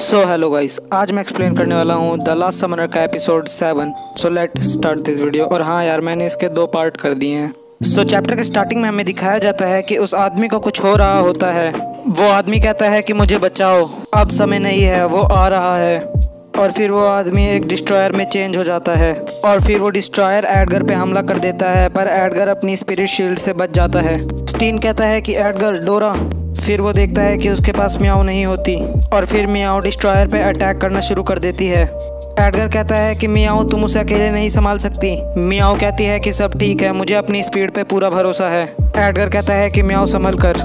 So hello guys, आज मैं explain करने वाला हूँ द लास्ट समनर का episode 7। So let start this video. और हाँ यार, मैंने इसके 2 पार्ट कर दिए हैं। सो चैप्टर के स्टार्टिंग में हमें दिखाया जाता है कि उस आदमी को कुछ हो रहा होता है। वो आदमी कहता है कि मुझे बचाओ, अब समय नहीं है, वो आ रहा है। और फिर वो आदमी एक डिस्ट्रॉयर में चेंज हो जाता है और फिर वो डिस्ट्रॉयर एडगर पे हमला कर देता है, पर एडगर अपनी स्पिरिट शील्ड से बच जाता है। स्टीन कहता है कि एडगर, डोरा। फिर वो देखता है कि उसके पास मियाओ नहीं होती और फिर मियाओ डिस्ट्रॉयर पे अटैक करना शुरू कर देती है। एडगर कहता है कि मियाओ, तुम उसे अकेले नहीं संभाल सकती। मियाओ कहती है कि सब ठीक है, मुझे अपनी स्पीड पे पूरा भरोसा है। एडगर कहता है कि मियाओ संभल कर,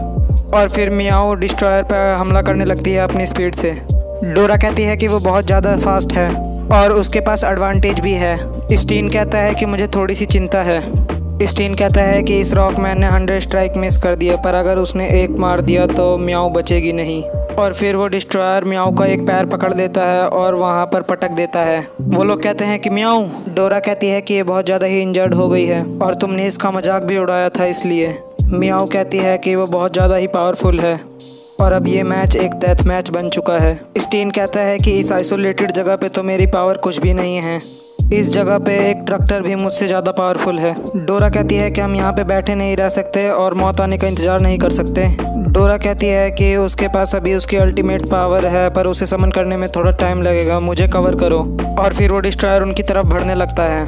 और फिर मियाओ डिस्ट्रॉयर पर हमला करने लगती है अपनी स्पीड से। डोरा कहती है कि वो बहुत ज़्यादा फास्ट है और उसके पास एडवांटेज भी है। स्टीन कहता है कि मुझे थोड़ी सी चिंता है। स्टीन कहता है कि इस रॉकमैन ने 100 स्ट्राइक मिस कर दिया, पर अगर उसने एक मार दिया तो मियाओ बचेगी नहीं। और फिर वो डिस्ट्रॉयर मियाओ का एक पैर पकड़ देता है और वहाँ पर पटक देता है। वो लोग कहते हैं कि मियाओ। डोरा कहती है कि ये बहुत ज़्यादा ही इंजर्ड हो गई है और तुमने इसका मजाक भी उड़ाया था इसलिए। मियाओ कहती है कि वो बहुत ज़्यादा ही पावरफुल है और अब ये मैच एक डेथ मैच बन चुका है। स्टीन कहता है कि इस आइसोलेटेड जगह पे तो मेरी पावर कुछ भी नहीं है, इस जगह पे एक ट्रैक्टर भी मुझसे ज़्यादा पावरफुल है। डोरा कहती है कि हम यहाँ पे बैठे नहीं रह सकते और मौत आने का इंतज़ार नहीं कर सकते। डोरा कहती है कि उसके पास अभी उसकी अल्टीमेट पावर है, पर उसे समन करने में थोड़ा टाइम लगेगा, मुझे कवर करो। और फिर वो डिस्ट्रॉयर उनकी तरफ बढ़ने लगता है।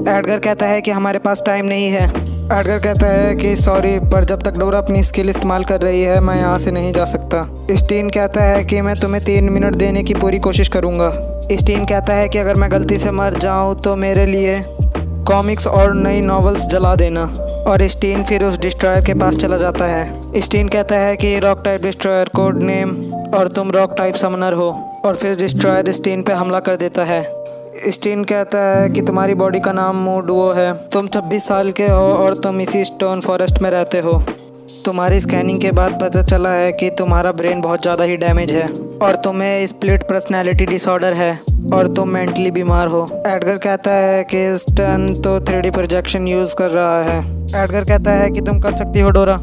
एडगर कहता है कि हमारे पास टाइम नहीं है। एडगर कहता है कि सॉरी, पर जब तक डोरा अपनी स्किल इस्तेमाल कर रही है मैं यहाँ से नहीं जा सकता। स्टीन कहता है कि मैं तुम्हें 3 मिनट देने की पूरी कोशिश करूँगा। स्टीन कहता है कि अगर मैं गलती से मर जाऊँ तो मेरे लिए कॉमिक्स और नई नॉवेल्स जला देना। और स्टीन फिर उस डिस्ट्रॉयर के पास चला जाता है। स्टीन कहता है कि rock type destroyer code name और तुम रॉक टाइप समनर हो। और फिर डिस्ट्रॉयर स्टीन पे हमला कर देता है। स्टीन कहता है कि तुम्हारी बॉडी का नाम मूडुओ है, तुम 26 साल के हो और तुम इसी स्टोन फॉरेस्ट में रहते हो। तुम्हारी स्कैनिंग के बाद पता चला है कि तुम्हारा ब्रेन बहुत ज़्यादा ही डैमेज है और तुम्हें स्प्लिट पर्सनैलिटी डिसऑर्डर है और तुम मेंटली बीमार हो। एडगर कहता है कि स्टन तो 3D प्रोजेक्शन यूज़ कर रहा है। एडगर कहता है कि तुम कर सकती हो डोरा।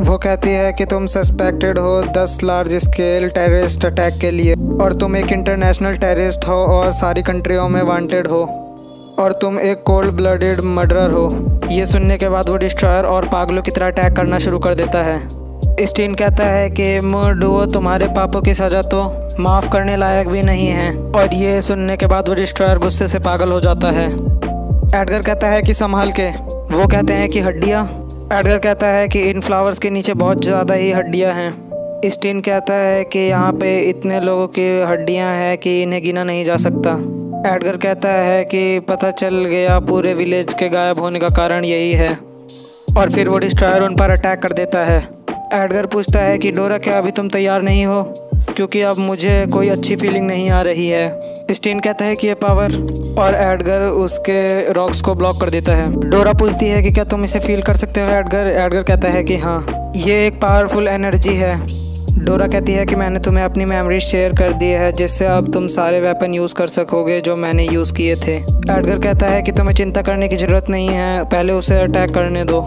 वो कहती है कि तुम सस्पेक्टेड हो 10 लार्ज स्केल टेररिस्ट अटैक के लिए और तुम एक इंटरनेशनल टेररिस्ट हो और सारी कंट्रियों में वांटेड हो और तुम एक कोल्ड ब्लडेड मर्डरर हो। ये सुनने के बाद वो डिस्ट्रॉयर और पागलों की तरह अटैक करना शुरू कर देता है। स्टीन कहता है कि मूडुओ, तुम्हारे पापों की सज़ा तो माफ़ करने लायक भी नहीं है। और ये सुनने के बाद वो डिस्ट्रॉयर गुस्से से पागल हो जाता है। एडगर कहता है कि संभाल के। वो कहते हैं कि हड्डियाँ। एडगर कहता है कि इन फ्लावर्स के नीचे बहुत ज़्यादा ही हड्डियाँ हैं। स्टीन कहता है कि यहाँ पे इतने लोगों की हड्डियाँ हैं कि इन्हें गिना नहीं जा सकता। एडगर कहता है कि पता चल गया, पूरे विलेज के गायब होने का कारण यही है। और फिर वो डिस्ट्रॉयर उन पर अटैक कर देता है। एडगर पूछता है कि डोरा, क्या अभी तुम तैयार नहीं हो, क्योंकि अब मुझे कोई अच्छी फीलिंग नहीं आ रही है। स्टीन कहता है कि ये पावर, और एडगर उसके रॉक्स को ब्लॉक कर देता है। डोरा पूछती है कि क्या तुम इसे फील कर सकते हो एडगर। एडगर कहता है कि हाँ, ये एक पावरफुल एनर्जी है। डोरा कहती है कि मैंने तुम्हें अपनी मेमोरी शेयर कर दी है, जिससे अब तुम सारे वेपन यूज़ कर सकोगे जो मैंने यूज़ किए थे। एडगर कहता है कि तुम्हें चिंता करने की ज़रूरत नहीं है, पहले उसे अटैक करने दो।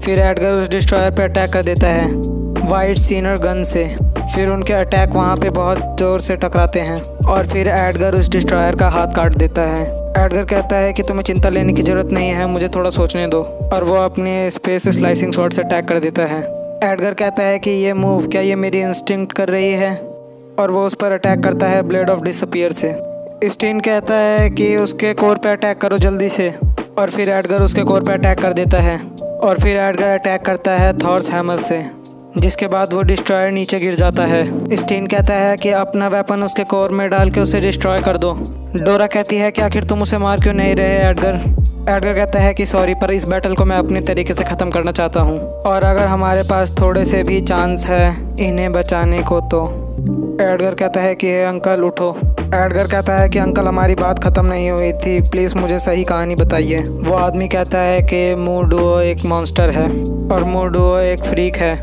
फिर एडगर उस डिस्ट्रॉयर पे अटैक कर देता है वाइट सीनर गन से। फिर उनके अटैक वहाँ पे बहुत ज़ोर से टकराते हैं और फिर एडगर उस डिस्ट्रॉयर का हाथ काट देता है। एडगर कहता है कि तुम्हें चिंता लेने की ज़रूरत नहीं है, मुझे थोड़ा सोचने दो। और वो अपने स्पेस स्लाइसिंग शॉट से अटैक कर देता है। एडगर कहता है कि ये मूव क्या ये मेरी इंस्टिंक्ट कर रही है, और वो उस पर अटैक करता है ब्लेड ऑफ डिसअपीयर से। स्टीन कहता है कि उसके कोर पे अटैक करो जल्दी से, और फिर एडगर उसके कोर पे अटैक कर देता है। और फिर एडगर अटैक करता है थॉर्स हैमर से, जिसके बाद वो डिस्ट्रॉयर नीचे गिर जाता है। स्टीन कहता है कि अपना वेपन उसके कोर में डाल के उसे डिस्ट्रॉय कर दो। डोरा कहती है कि आखिर तुम उसे मार क्यों नहीं रहे एडगर। एडगर कहता है कि सॉरी, पर इस बैटल को मैं अपने तरीके से ख़त्म करना चाहता हूँ, और अगर हमारे पास थोड़े से भी चांस है इन्हें बचाने को तो। एडगर कहता है कि अंकल उठो। एडगर कहता है कि अंकल, हमारी बात ख़त्म नहीं हुई थी, प्लीज़ मुझे सही कहानी बताइए। वो आदमी कहता है कि मूडुओ एक मॉन्स्टर है और मूडुओ एक फ्रीक है।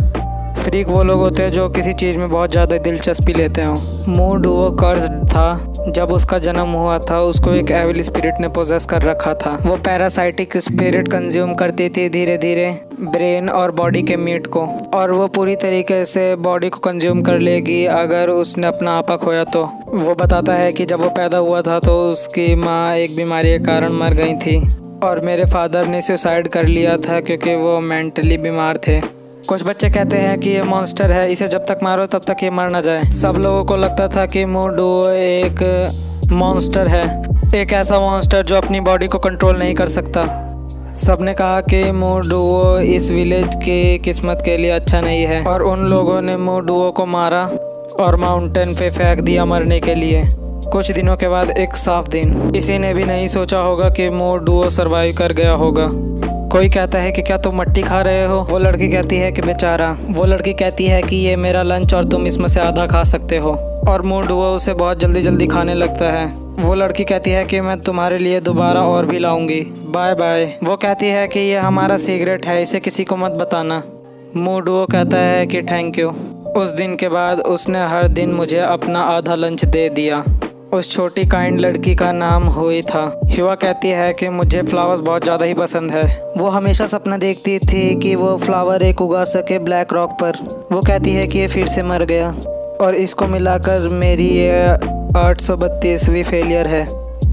फ्रीक वो लोग होते हैं जो किसी चीज़ में बहुत ज़्यादा दिलचस्पी लेते हों। मूडुओ कर्स्ड था जब उसका जन्म हुआ था उसको एक एविल स्पिरिट ने पोजेस कर रखा था। वो पैरासाइटिक स्पिरिट कंज्यूम करती थी धीरे धीरे ब्रेन और बॉडी के मीट को, और वो पूरी तरीके से बॉडी को कंज्यूम कर लेगी अगर उसने अपना आपा खोया तो। वो बताता है कि जब वो पैदा हुआ था तो उसकी माँ एक बीमारी के कारण मर गई थी और मेरे फादर ने सुसाइड कर लिया था क्योंकि वो मेंटली बीमार थे। कुछ बच्चे कहते हैं कि ये मॉन्स्टर है, इसे जब तक मारो तब तक ये मर ना जाए। सब लोगों को लगता था कि मू डुओ एक मॉन्स्टर है, एक ऐसा मॉन्स्टर जो अपनी बॉडी को कंट्रोल नहीं कर सकता। सबने कहा कि मू डुओ इस विलेज की किस्मत के लिए अच्छा नहीं है और उन लोगों ने मू डुओ को मारा और माउंटेन पे फेंक दिया मरने के लिए। कुछ दिनों के बाद एक साफ दिन, किसी ने भी नहीं सोचा होगा कि मू डुओ सर्वाइव कर गया होगा। कोई कहता है कि क्या तुम मट्टी खा रहे हो? वो लड़की कहती है कि बेचारा। वो लड़की कहती है कि ये मेरा लंच और तुम इसमें से आधा खा सकते हो, और मू डुओ उसे बहुत जल्दी जल्दी खाने लगता है। वो लड़की कहती है कि मैं तुम्हारे लिए दोबारा और भी लाऊंगी, बाय बाय। वो कहती है कि ये हमारा सीक्रेट है, इसे किसी को मत बताना। मू डुओ कहता है कि थैंक यू। उस दिन के बाद उसने हर दिन मुझे अपना आधा लंच दे दिया। उस छोटी काइंड लड़की का नाम हुई था। हिवा कहती है कि मुझे फ्लावर्स बहुत ज़्यादा ही पसंद है। वो हमेशा सपना देखती थी कि वो फ्लावर एक उगा सके ब्लैक रॉक पर। वो कहती है कि ये फिर से मर गया और इसको मिलाकर मेरी ये 832वीं फेलियर है।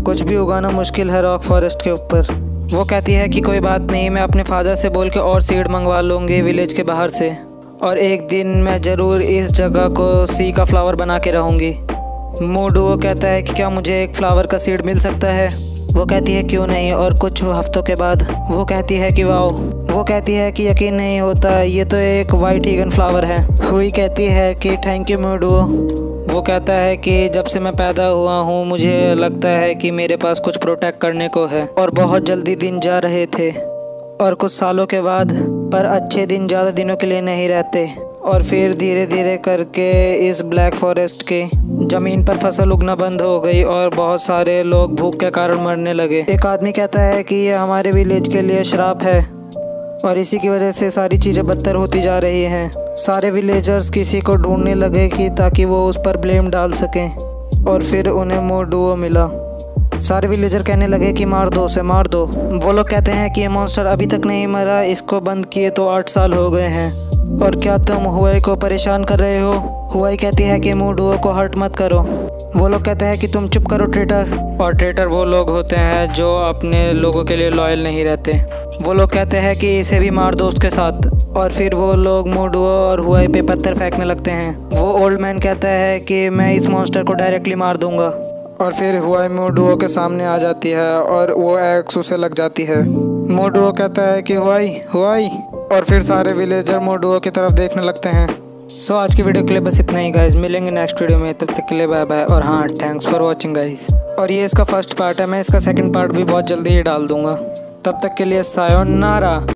कुछ भी उगाना मुश्किल है रॉक फॉरेस्ट के ऊपर। वो कहती है कि कोई बात नहीं, मैं अपने फादर से बोल के और सीड मंगवा लूँगी विलेज के बाहर से, और एक दिन मैं ज़रूर इस जगह को सी का फ्लावर बना के रहूँगी। मू डुओ कहता है कि क्या मुझे एक फ्लावर का सीड मिल सकता है? वो कहती है क्यों नहीं, और कुछ हफ्तों के बाद वो कहती है कि वाओ। वो कहती है कि यकीन नहीं होता, ये तो एक वाइट ईगन फ्लावर है। हुई कहती है कि थैंक यू मू डुओ। वो कहता है कि जब से मैं पैदा हुआ हूँ मुझे लगता है कि मेरे पास कुछ प्रोटेक्ट करने को है, और बहुत जल्दी दिन जा रहे थे और कुछ सालों के बाद, पर अच्छे दिन ज़्यादा दिनों के लिए नहीं रहते। और फिर धीरे धीरे करके इस ब्लैक फॉरेस्ट के ज़मीन पर फसल उगना बंद हो गई और बहुत सारे लोग भूख के कारण मरने लगे। एक आदमी कहता है कि ये हमारे विलेज के लिए श्राप है और इसी की वजह से सारी चीज़ें बदतर होती जा रही हैं। सारे विलेजर्स किसी को ढूंढने लगे कि ताकि वो उस पर ब्लेम डाल सकें, और फिर उन्हें मू डुओ मिला। सारे विलेजर कहने लगे कि मार दो उसे, मार दो। वो लोग कहते हैं कि ये मॉन्स्टर अभी तक नहीं मरा, इसको बंद किए तो 8 साल हो गए हैं, और क्या तुम हुआई को परेशान कर रहे हो? हुआई कहती है कि मू डुओ को हर्ट मत करो। वो लोग कहते हैं कि तुम चुप करो ट्रेटर। और ट्रेटर वो लोग होते हैं जो अपने लोगों के लिए लॉयल नहीं रहते। वो लोग कहते हैं कि इसे भी मार दो उसके साथ, और फिर वो लोग मू डुओ और हुआई पे पत्थर फेंकने लगते हैं। वो ओल्ड मैन कहता है कि मैं इस मॉन्स्टर को डायरेक्टली मार दूंगा, और फिर हुआई मू डुओ के सामने आ जाती है और वो एक्स उसे लग जाती है। मू डुओ कहता है कि हुआई हुआई, और फिर सारे विलेजर मू डुओ की तरफ देखने लगते हैं। सो आज की वीडियो के लिए बस इतना ही गाइज, मिलेंगे नेक्स्ट वीडियो में, तब तक के लिए बाय बाय। और हाँ, थैंक्स फॉर वॉचिंग गाइज। और ये इसका फर्स्ट पार्ट है, मैं इसका सेकंड पार्ट भी बहुत जल्दी ही डाल दूंगा। तब तक के लिए सायोनारा।